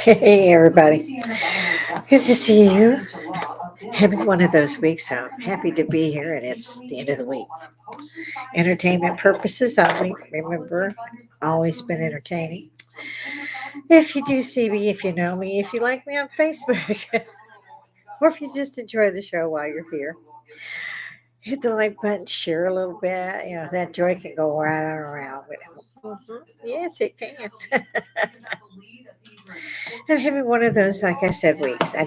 Hey, everybody. Good to see you. Having one of those weeks. I'm happy to be here, and it's the end of the week. Entertainment purposes only. Remember, always been entertaining. If you do see me, if you know me, if you like me on Facebook, or if you just enjoy the show while you're here, hit the like button, share a little bit. That joy can go right on around. Yes, it can. I'm having one of those, like I said, weeks. I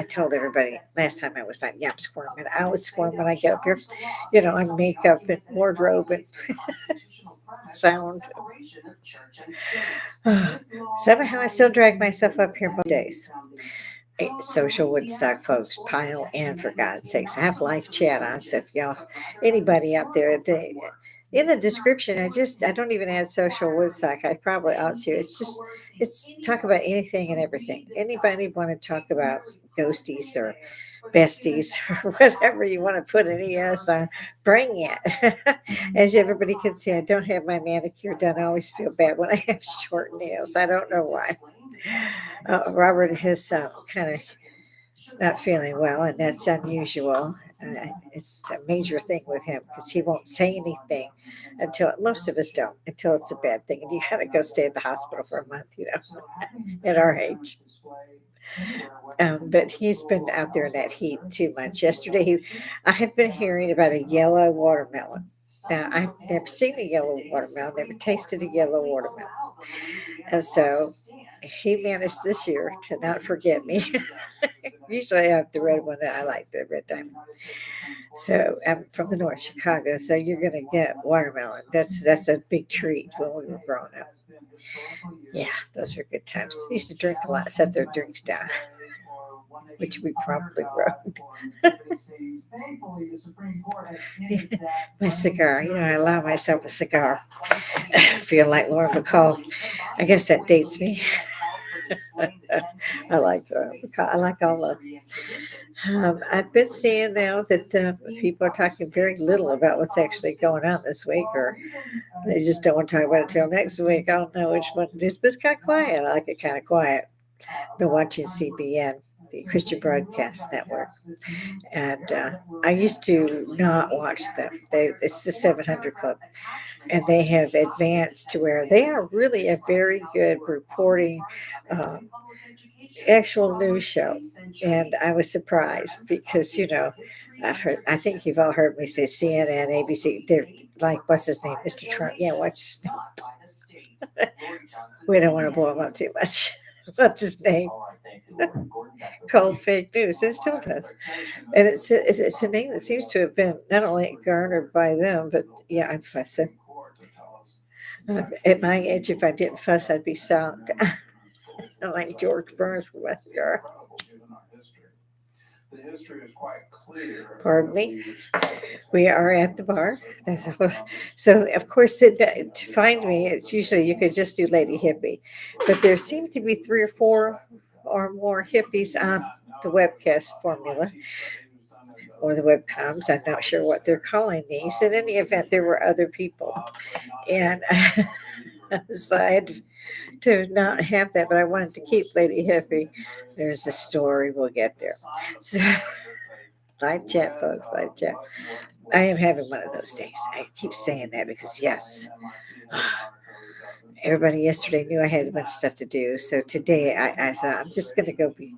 told everybody last time I was on, yeah, I'm squirming. I always squirm when I get up here, on makeup and wardrobe and sound. Somehow I still drag myself up here most days. Social Woodstock folks pile in, for God's sakes. I have live chat on, so if y'all, anybody out there, in the description, I don't even add Social Woodstock. I probably ought to. It's talk about anything and everything. Anybody want to talk about ghosties or besties or whatever you want to put an ES on, bring it. As everybody can see, I don't have my manicure done. I always feel bad when I have short nails. I don't know why. Robert has kind of not feeling well, and that's unusual. It's a major thing with him because he won't say anything until most of us don't until it's a bad thing, and you gotta go stay at the hospital for a month, at our age. But he's been out there in that heat too much. Yesterday, I have been hearing about a yellow watermelon. Now, I've never seen a yellow watermelon, never tasted a yellow watermelon. And so he managed this year to not forget me. Usually I have the red one that I like, the red diamond. So I'm from the North Chicago, so you're gonna get watermelon. That's a big treat when we were growing up. Yeah, those were good times. Used to drink a lot, set their drinks down, which we probably wrote. My cigar, I allow myself a cigar. I feel like Laura McCall. I guess that dates me. I like all of. I've been seeing now that people are talking very little about what's actually going on this week, or they just don't want to talk about it till next week. I don't know which one it is, but it's kind of quiet. I like it kind of quiet. Been watching CBN, the Christian Broadcast Network, and I used to not watch them. It's the 700 Club, and they have advanced to where they are really a very good reporting. Uh, Actual news show, and I was surprised because I think you've all heard me say CNN, ABC. They're like, what's his name, Mr. Trump? Yeah, what's his name? We don't want to blow him up too much. What's his name? Called fake news. It still does, and it's a name that seems to have been not only garnered by them, but yeah, I'm fussing. At my age, if I didn't fuss, I'd be sound. Like George Burns from West York. Pardon me. We are at the bar. So, of course, to find me, it's usually you could just do Lady Hippie, but there seem to be three or four or more hippies on the webcast formula or the webcoms. I'm not sure what they're calling these. In any event, there were other people, and so I had to not have that, but I wanted to keep Lady Hippie. There's a story. We'll get there. So, live chat, folks, live chat. I am having one of those days. I keep saying that because, yes, everybody yesterday knew I had a bunch of stuff to do. So today I said, I'm just going to go be.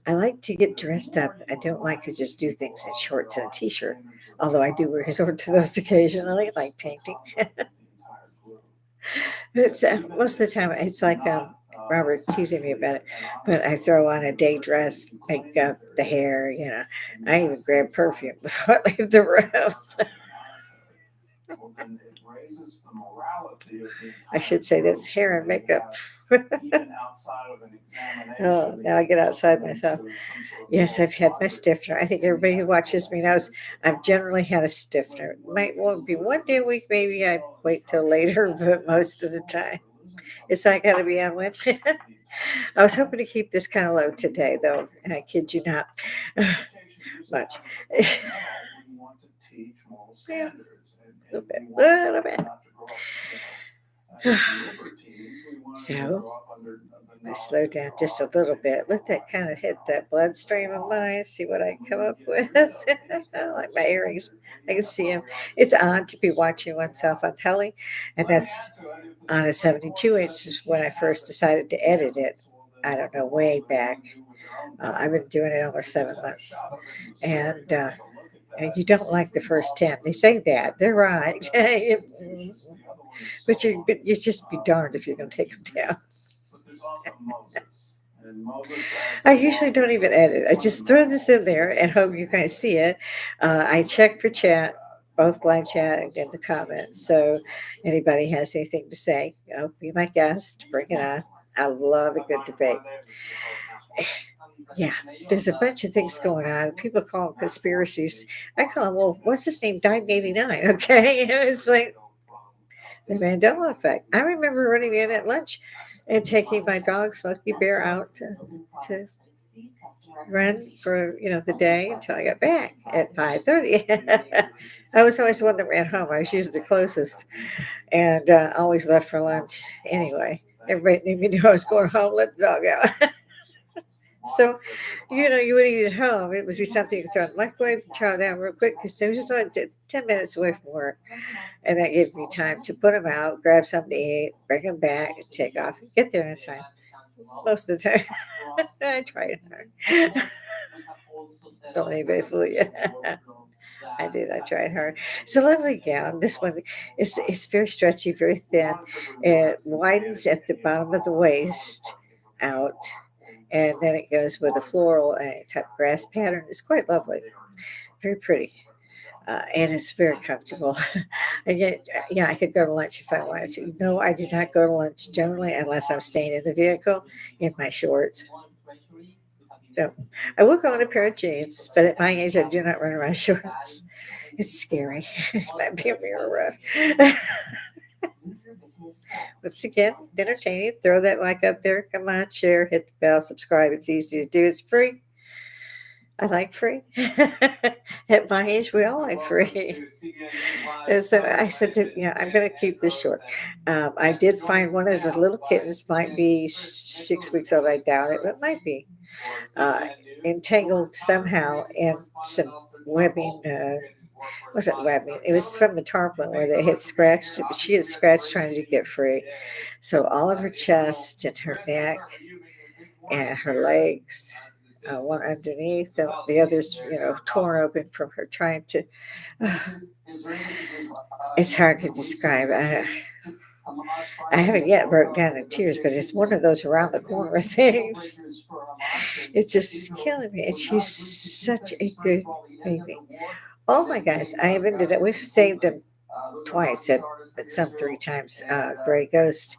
I like to get dressed up. I don't like to just do things in shorts and a t shirt, although I do resort to those occasionally, like painting. It's most of the time it's like Robert's teasing me about it, but I throw on a day dress, makeup, the hair. I even grab perfume before I leave the room. I should say that's hair and makeup. Oh, now I get outside myself. Yes, I've had my stiffener. I think everybody who watches me knows I've generally had a stiffener. Might won't be one day a week, maybe I wait till later, but most of the time. It's not going to be on Wednesday. I was hoping to keep this kind of low today, though. I kid you not. Much. Yeah, a little bit. So I slow down just a little bit. Let that kind of hit that bloodstream of mine. See what I come up with. Like my earrings, I can see them. It's odd to be watching oneself on telly, and that's on a 72-inch is when I first decided to edit it. I don't know, way back. I've been doing it almost 7 months, and you don't like the first 10. They say that they're right, but you just be darned if you're going to take them down. I usually don't even edit. I just throw this in there and hope you guys see it. I check for chat, both live chat and the comments. So anybody has anything to say, be my guest, bring it on. I love a good debate. Yeah, there's a bunch of things going on. People call them conspiracies. I call them, well, what's his name? Died in '89. Okay. It's like the Mandela effect. I remember running in at lunch and taking my dog, Smokey Bear, out to run for the day until I got back at 5:30. I was always the one that ran home. I was usually the closest, and always left for lunch anyway. Everybody knew I was going home. Let the dog out. So, you would eat at home. It would be something you could throw in the microwave, chow down real quick because it was only 10 minutes away from work. And that gave me time to put them out, grab something to eat, bring them back, and take off, and get there in time. Most of the time. I tried hard. Don't let anybody fool you. I did. I tried hard. It's a lovely gown. This one is very stretchy, very thin. It widens at the bottom of the waist out, and then it goes with a floral type grass pattern. It's quite lovely, very pretty, and it's very comfortable. And yet, yeah, I could go to lunch if I wanted to. No, I do not go to lunch generally unless I'm staying in the vehicle in my shorts. No, I will go in a pair of jeans, but at my age, I do not run around shorts. It's scary. It might be a mirror rush. Once again, entertaining. Throw that like up there. Come on, share, hit the bell, subscribe. It's easy to do. It's free. I like free. At my age, we all like free. And so I said, I'm going to keep this short. I did find one of the little kittens, might be 6 weeks old. I doubt it, but it might be uh, entangled somehow in some webbing. Wasn't webbing. It was from the tarpaulin where they had scratched it, but she had scratched trying to get free. So all of her chest and her neck and her legs, one underneath, the others, torn open from her trying to. Uh, it's hard to describe. I haven't yet broke down in tears, but it's one of those around the corner things. It just is killing me. And she's such a good baby. Oh my gosh, I have ended up, we've saved him twice at some 3 times. Gray Ghost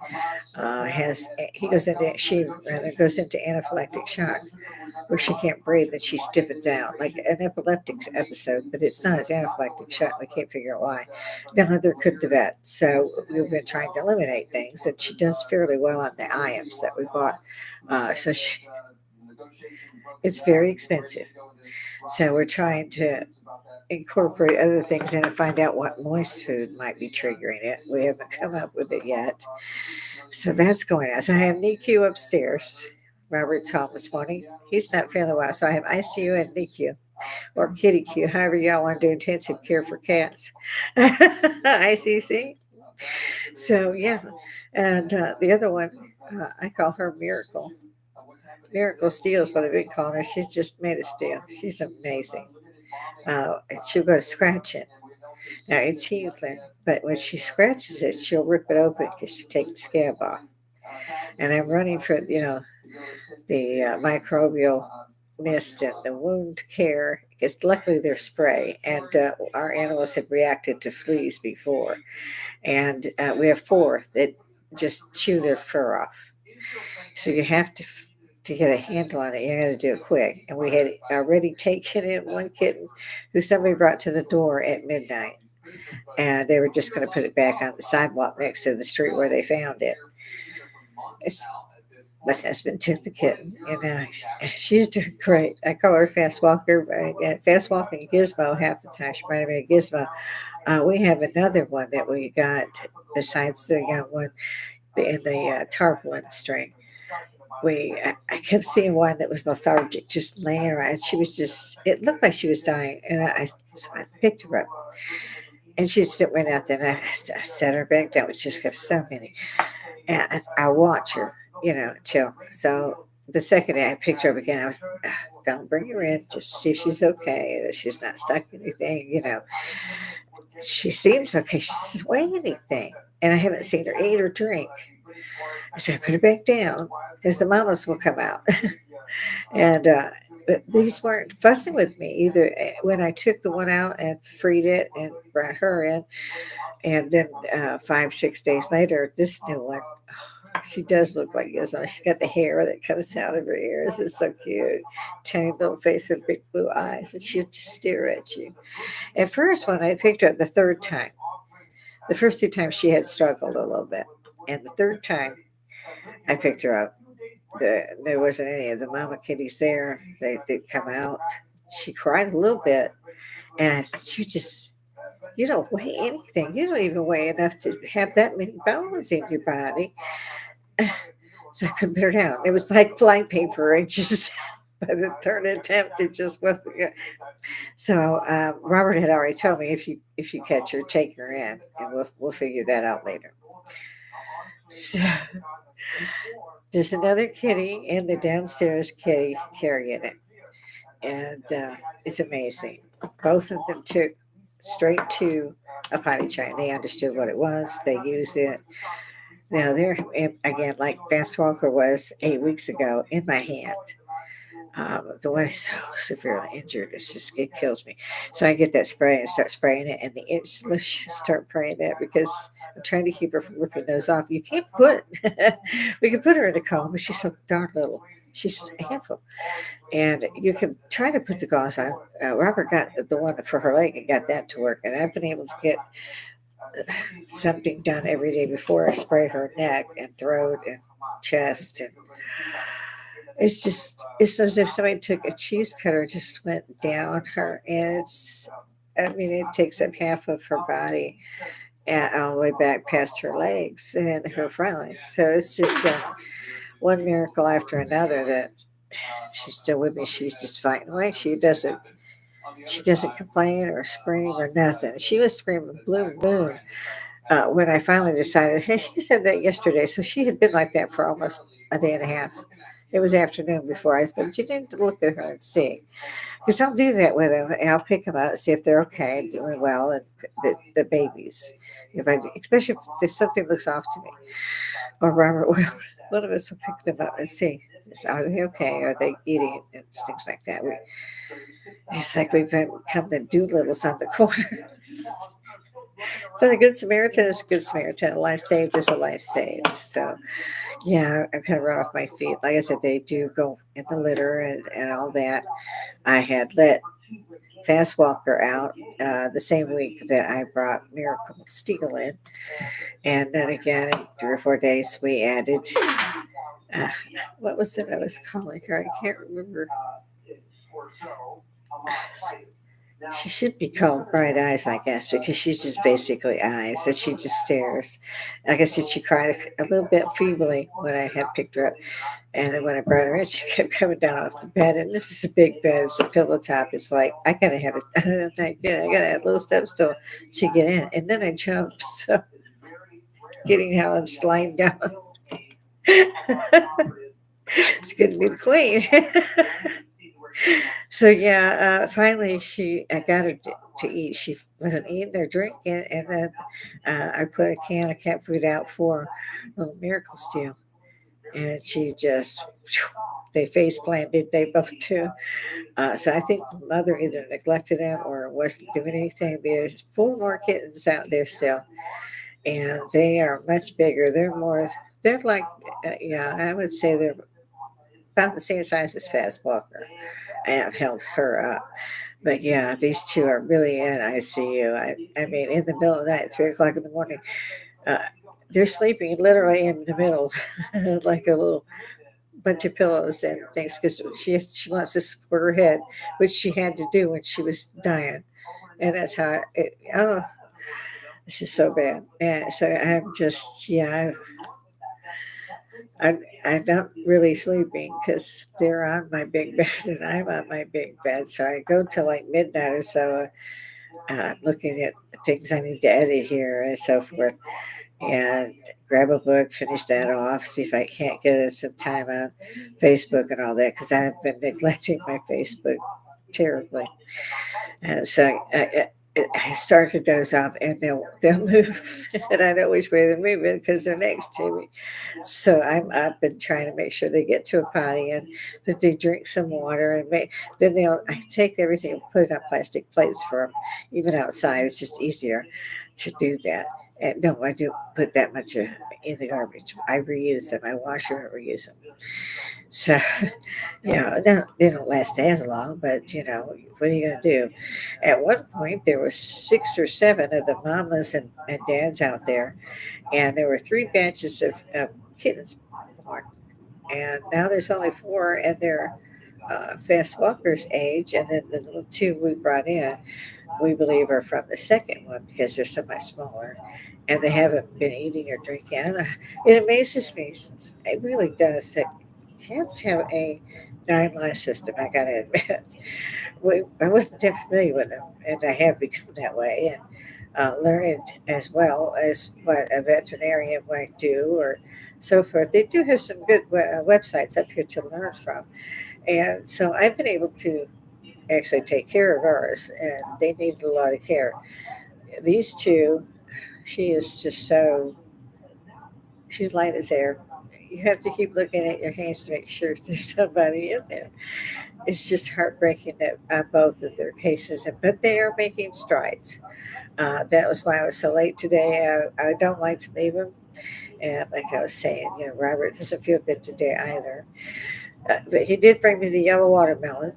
he goes into, she rather goes into anaphylactic shock where she can't breathe and she stiffens out like an epileptic episode, but it's not. It's anaphylactic shock. We can't figure out why. Neither could the vet. So we've been trying to eliminate things, and she does fairly well on the IAMs that we bought. It's very expensive. So we're trying to incorporate other things in and find out what moist food might be triggering it. We haven't come up with it yet. So that's going on. So I have NICU upstairs. Robert's home this morning. He's not feeling well. So I have ICU and NICU or kitty Q, however y'all want to do intensive care for cats. ICC. So yeah. And the other one, I call her Miracle. Miracle Steel is what I've been calling her. She's just made of steel. She's amazing. And she'll go scratch it. Now it's healing, but when she scratches it, she'll rip it open because she takes the scab off. And I'm running for, the microbial mist and the wound care because luckily they're spray, and our animals have reacted to fleas before, and we have 4 that just chew their fur off. So you have to get a handle on it, you got to do it quick. And we had already taken in one kitten who somebody brought to the door at midnight, and they were just going to put it back on the sidewalk next to the street where they found it. My husband took the kitten, and she's doing great. I call her fast walker, fast walking gizmo half the time. She reminded me of Gizmo. We have another one that we got besides the young one in the tarpaulin string. I kept seeing one that was lethargic, just laying around. She was just, it looked like she was dying. And so I picked her up. And she just went out there and I set her back down. We just got so many. And I watch her, until. So the second day I picked her up again, I was, don't bring her in, just see if she's okay, that she's not stuck in anything. She seems okay. She doesn't weigh anything. And I haven't seen her eat or drink. So I put her back down because the mamas will come out. And but these weren't fussing with me either. When I took the one out and freed it and brought her in, and then 5, 6 days later, this new one, she does look like this one. She's got the hair that comes out of her ears. It's so cute. Tiny little face with big blue eyes, and she'll just stare at you. At first, when I picked her up the third time, the first 2 times she had struggled a little bit. And the third time I picked her up, there wasn't any of the mama kitties there. They did come out. She cried a little bit, and I said, you don't weigh anything. You don't even weigh enough to have that many bones in your body. So I couldn't put her down. It was like flying paper. And just by the third attempt, it just wasn't good. So Robert had already told me if you catch her, take her in, and we'll figure that out later. So there's another kitty in the downstairs kitty care unit, and it's amazing. Both of them took straight to a potty train. They understood what it was. They used it. Now they're again like Fast Walker was 8 weeks ago in my hand. The one is so severely injured. It kills me. So I get that spray and start spraying it, and the instantly start praying it because I'm trying to keep her from ripping those off. You can't put, we can put her in a coma, but she's so darn little. She's a handful. And you can try to put the gauze on. Robert got the one for her leg and got that to work. And I've been able to get something done every day before I spray her neck and throat and chest. And it's as if somebody took a cheese cutter, just went down her. And it takes up half of her body and all the way back past her legs and her front legs. So it's just been one miracle after another that she's still with me. She's just fighting away. She doesn't complain or scream or nothing. She was screaming blue moon when I finally decided. Hey, she said that yesterday, so she had been like that for almost a day and a half. It was afternoon before I said you need to look at her and see, because I'll do that with them and I'll pick them out and see if they're okay and doing well, and the babies, especially if there's something looks off to me, or Robert will. One of us will pick them up and see, are they okay? Are they eating? And things like that. It's like we've become the Doolittles on the corner. But a good Samaritan is a good Samaritan. A life saved is a life saved. So, yeah, I'm kind of run off my feet. Like I said, they do go in the litter and all that. I had let Fast Walker out the same week that I brought Miracle Steel in. And then again, in 3 or 4 days, we added, uh, what was it I was calling her? I can't remember. She should be called Bright Eyes, I guess, because she's just basically eyes and she just stares. Like I said, she cried a little bit feebly when I had picked her up. And then when I brought her in, she kept coming down off the bed. And this is a big bed, it's a pillow top. It's like, I gotta have it. I gotta have little steps to get in. And then I jumped. So getting how I'm sliding down. It's good to be the queen. So yeah, finally I got her to eat. She wasn't eating or drinking, and then I put a can of cat food out for little Miracle Steel, and she just they face planted. They both do. So I think the mother either neglected him or wasn't doing anything. There's 4 more kittens out there still, and they are much bigger. They're more. They're like, yeah, I would say they're about the same size as Fast Walker. I have held her up. But yeah, these two are really in ICU. I mean, in the middle of the night, 3 o'clock in the morning, uh, they're sleeping literally in the middle, like a little bunch of pillows and things, because she wants to support her head, which she had to do when she was dying, and that's how it. Oh. It's just so bad. And so I'm just, yeah, I'm not really sleeping because they're on my big bed and I'm on my big bed. So I go till like midnight or so, looking at things I need to edit here and so forth, and grab a book, finish that off, see if I can't get it some time on Facebook and all that because I've been neglecting my Facebook terribly. And so I started those off, and they'll move, and I know which way they're moving because they're next to me. So I'm up and trying to make sure they get to a potty and that they drink some water and then I take everything and put it on plastic plates for them. Even outside, it's just easier to do that. And no, I don't put that much in the garbage. I reuse them. I wash them and reuse them. So, they don't last as long, but what are you going to do? At one point, there were 6 or 7 of the mamas and dads out there, and there were 3 batches of kittens born. And now there's only 4, and they're fast walkers age, and then the little 2 we brought in, we believe are from the second one because they're so much smaller, and they haven't been eating or drinking. And it amazes me. It really does that cats have a 9 life system. I gotta admit, I wasn't that familiar with them, and I have become that way. And learned as well as what a veterinarian might do or so forth. They do have some good websites up here to learn from. And so I've been able to actually take care of ours, and they need a lot of care. These 2, she is just so, she's light as air. You have to keep looking at your hands to make sure there's somebody in there. It's just heartbreaking that both of their cases, but they are making strides. That was why I was so late today. I don't like to leave him. And like I was saying, Robert doesn't feel good today either. But he did bring me the yellow watermelon.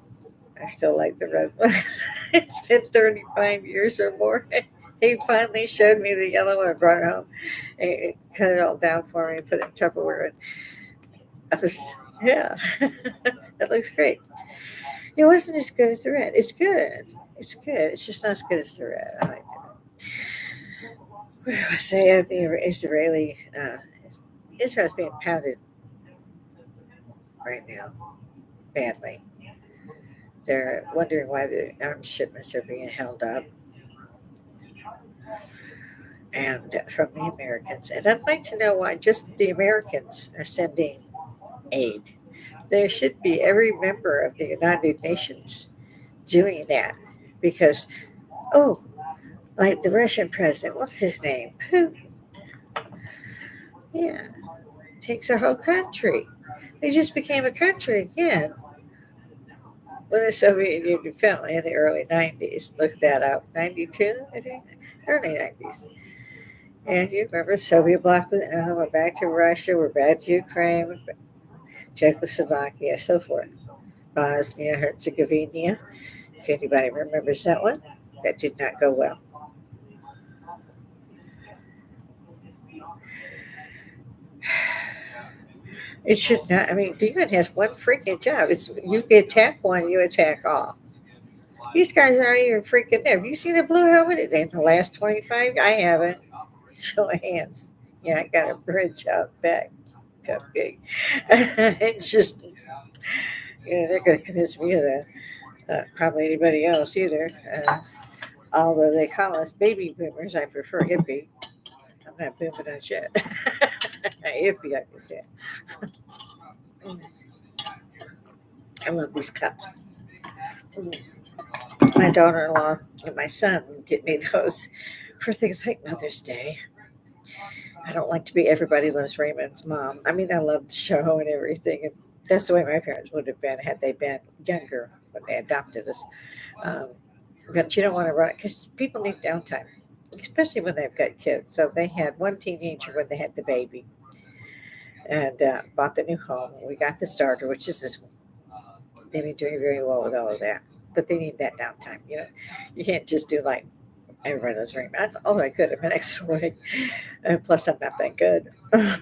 I still like the red one. It's been 35 years or more. He finally showed me the yellow one and brought it home. And he cut it all down for me and put it in Tupperware. And I was, yeah, that looks great. It wasn't as good as the red. It's good. It's good. It's just not as good as the red. I like the red. I say the Israel's being pounded right now badly. They're wondering why the arms shipments are being held up, and from the Americans. And I'd like to know why just the Americans are sending aid. There should be every member of the United Nations doing that because, oh, like the Russian president, what's his name? Yeah, takes a whole country. They just became a country again when the Soviet Union fell in the early 90s. Look that up. 92, I think? Early 90s. And you remember Soviet bloc, we're back to Russia, we're back to Ukraine, Czechoslovakia, so forth. Bosnia, Herzegovina, if anybody remembers that one, that did not go well. It should not. I mean, the UN has one freaking job. It's you attack one, you attack all. These guys aren't even freaking there. Have you seen a blue helmet in the last 25? I haven't. Show of hands. Yeah, I got a bridge out back. Got big. It's just, they're going to convince me of that. Probably anybody else either. Although they call us baby boomers, I prefer hippie. I'm not booming on shit. Hippie, I can tell. I love these cups. My daughter-in-law and my son get me those for things like Mother's Day. I don't like to be Everybody Loves Raymond's mom. I mean, I love the show and everything. And that's the way my parents would have been had they been younger when they adopted us. Um, but you don't want to run it because people need downtime, especially when they've got kids. So they had one teenager when they had the baby and bought the new home. We got the starter, which is this one. They've been doing very well with all of that. But they need that downtime. You can't just do like Everybody Loves Raymond. I could. I'm an ex-wife. Plus, I'm not that good. I'm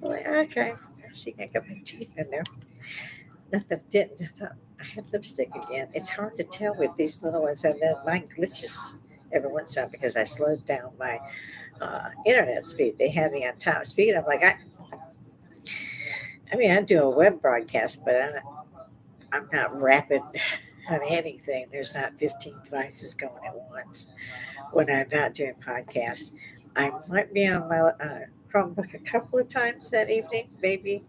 like, okay. I see I got my teeth in there. Nothing didn't. I thought I had lipstick again. It's hard to tell with these little ones, and then mine glitches every once in a while because I slowed down my internet speed. They had me on top speed. I mean, I do a web broadcast, but I'm not rapid on anything. There's not 15 devices going at once when I'm not doing podcasts. I might be on my Chromebook a couple of times that evening, maybe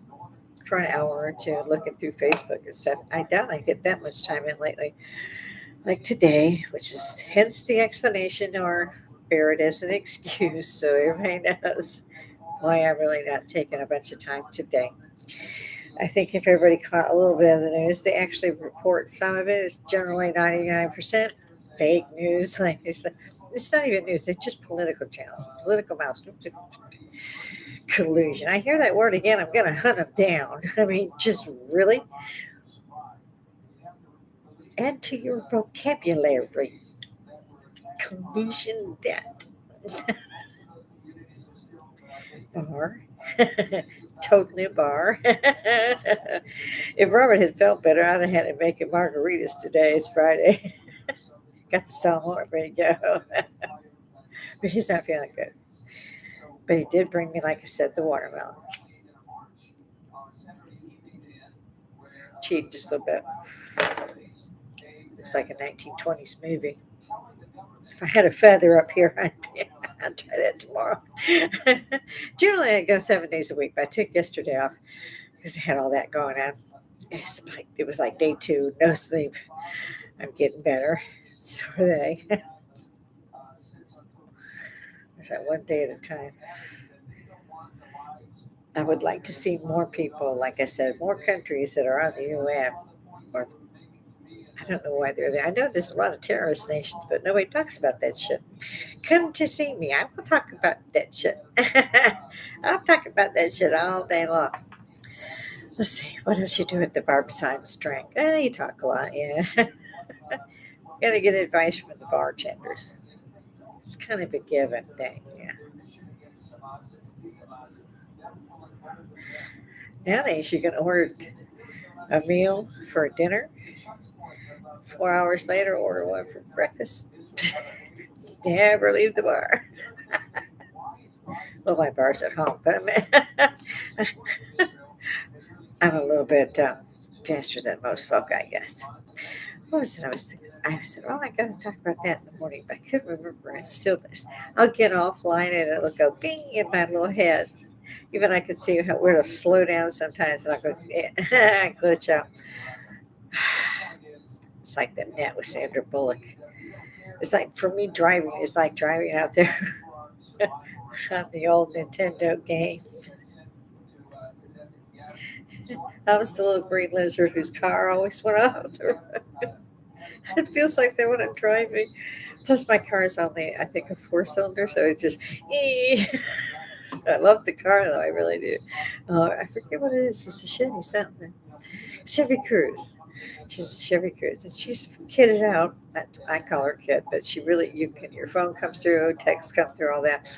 for an hour or two, looking through Facebook and stuff. I doubt I get that much time in lately, like today, which is hence the explanation or bear it as an excuse so everybody knows why I'm really not taking a bunch of time today. I think if everybody caught a little bit of the news, they actually report some of it is generally 99% fake news. Like they said, it's not even news; it's just political channels, political mouse collusion. I hear that word again. I'm going to hunt them down. I mean, just really add to your vocabulary. Collusion debt. Bar. Totally a bar. If Robert had felt better, I'd have had him making margaritas today. It's Friday. Got the salmon ready to go. But he's not feeling good. But he did bring me, like I said, the watermelon. Cheap just a little bit. Looks like a 1920s movie. If I had a feather up here, I'd try that tomorrow. Generally, I go 7 days a week, but I took yesterday off because I had all that going on. It was like day two, no sleep. I'm getting better. So are they. It's like one day at a time. I would like to see more people, like I said, more countries that are on the UN. Or I don't know why they're there. I know there's a lot of terrorist nations, but nobody talks about that shit. Come to see me. I will talk about that shit. I'll talk about that shit all day long. Let's see. What else you do at the bar besides drink? You talk a lot, yeah. Gotta get advice from the bartenders. It's kind of a given thing, yeah. Nowadays, you can order a meal for dinner. 4 hours later, order one for breakfast. Never leave the bar. Well, my bar's at home, but I'm a little bit faster than most folk, I guess. What was it? I was thinking. I said, "Oh, I got to talk about that in the morning," but I couldn't remember. It still does. I'll get offline and it'll go bing in my little head. Even I can see where it'll slow down sometimes, and I'll go glitch out. It's like that net with Sandra Bullock. It's like for me driving. It's like driving out there on the old Nintendo game. I was the little green lizard whose car always went out. It feels like that when I'm driving. Plus, my car is only, I think, a four-cylinder, so it's just. I love the car, though. I really do. I forget what it is. It's a Chevy something. Chevy Cruze. She's a Chevy Cruze, and she's kitted out. I call her kid, but she really, your phone comes through, text come through, all that.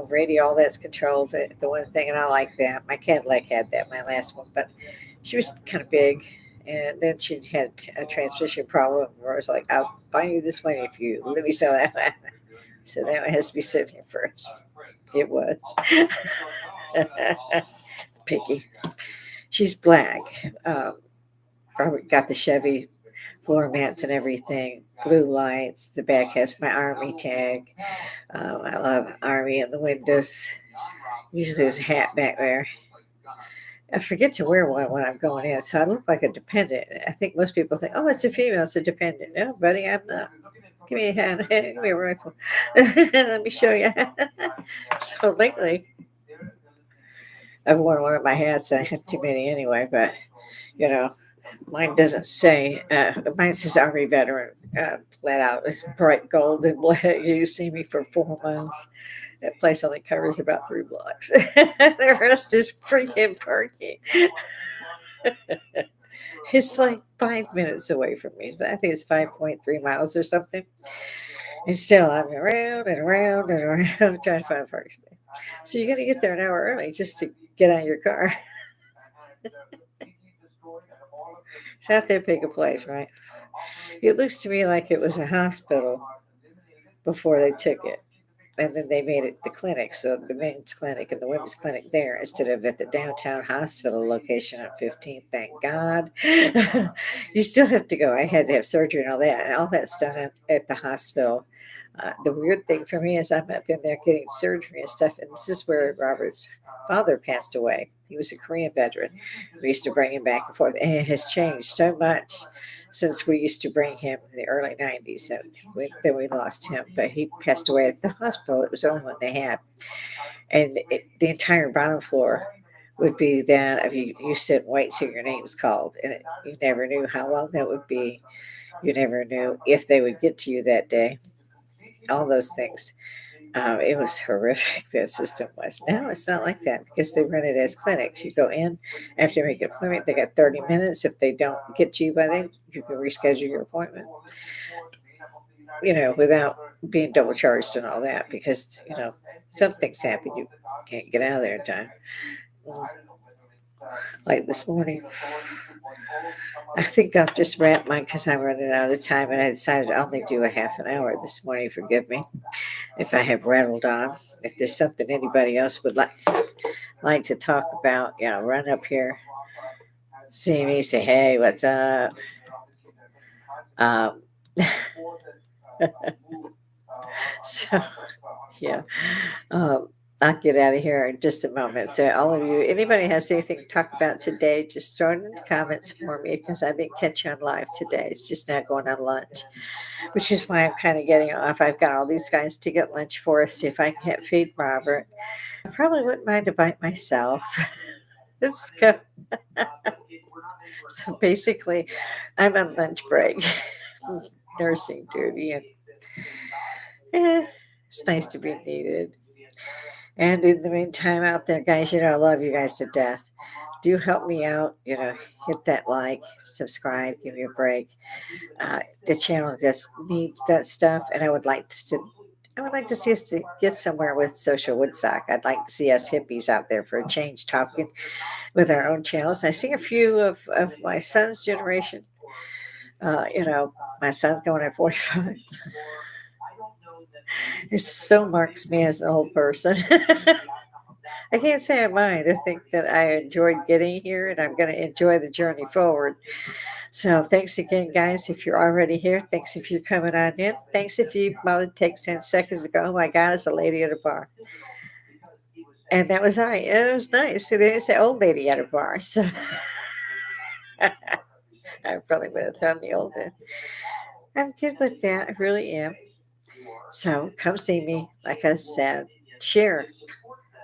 Radio, all that's controlled. The one thing, and I like that. My Cadillac had that, my last one, but she was kind of big. And then she had a transmission problem where I was like, I'll buy you this one if you let me sell that. So now it has to be sitting here first. It was. Picky. She's black. Robert got the Chevy floor mats and everything, blue lights. The back has my Army tag. I love Army in the windows. Usually there's a hat back there. I forget to wear one when I'm going in, so I look like a dependent. I think most people think, "Oh, it's a female, it's a dependent." No, buddy, I'm not. Give me a hand, give me a rifle. Let me show you. So lately, I've worn one of my hats. I have too many anyway, but you know, mine doesn't say. Mine says Army veteran. Flat out, it's bright gold and black. You see me for 4 miles. That place only covers about 3 blocks. The rest is freaking parking. It's like 5 minutes away from me. I think it's 5.3 miles or something. And still, I'm around and around and around trying to find a parking space. So you got to get there an hour early just to get out of your car. It's not that big a place, right? It looks to me like it was a hospital before they took it. And then they made it the clinic, so the men's clinic and the women's clinic there instead of at the downtown hospital location at 15th. Thank God. You still have to go. I had to have surgery and all that's done at the hospital. The weird thing for me is I'm up in there getting surgery and stuff, and this is where Robert's father passed away. He was a Korean veteran. We used to bring him back and forth, and it has changed so much since we used to bring him in the early 90s. And then we lost him, but he passed away at the hospital. It was the only one they had. And the entire bottom floor would be that if you sit and wait till your name was called. And you never knew how long that would be. You never knew if they would get to you that day. All those things. It was horrific, that system was. Now it's not like that because they run it as clinics. You go in after you make an appointment, they got 30 minutes. If they don't get to you by then, you can reschedule your appointment, without being double charged and all that because, some things happen. You can't get out of there in time. Mm, Like this morning, I think I'll just wrap mine because I'm running out of time and I decided to only do a half an hour this morning. Forgive me if I have rattled on. If there's something anybody else would like to talk about, run up here, see me, say, hey, what's up? Um, so, yeah, um, I'll get out of here in just a moment. So, all of you, anybody has anything to talk about today, just throw it in the comments for me because I didn't catch you on live today. It's just not going on lunch, which is why I'm kind of getting off. I've got all these guys to get lunch for us. See if I can't feed Robert. I probably wouldn't mind a bite myself. Let's go. So basically, I'm on lunch break, nursing duty, and it's nice to be needed. And in the meantime, out there, guys, I love you guys to death. Do help me out. Hit that like, subscribe, give me a break. The channel just needs that stuff, and I would like to see us to get somewhere with social Woodstock. I'd like to see us hippies out there for a change, talking with our own channels. I see a few of my son's generation. My son's going at 45. It so marks me as an old person. I can't say I mind. I think that I enjoyed getting here and I'm going to enjoy the journey forward. So thanks again, guys. If you're already here, thanks if you're coming on in. Thanks if you bothered to take 10 seconds to go, oh my God, it's a lady at a bar. And that was I. And it was nice. They didn't say old lady at a bar. So I probably would have thrown the old in. I'm good with that. I really am. So come see me. Like I said, share.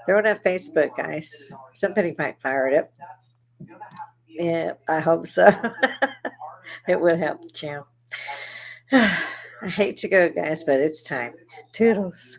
Throw it on Facebook, guys. Somebody might fire it up. Yeah, I hope so. It would help the channel. I hate to go, guys, but it's time. Toodles.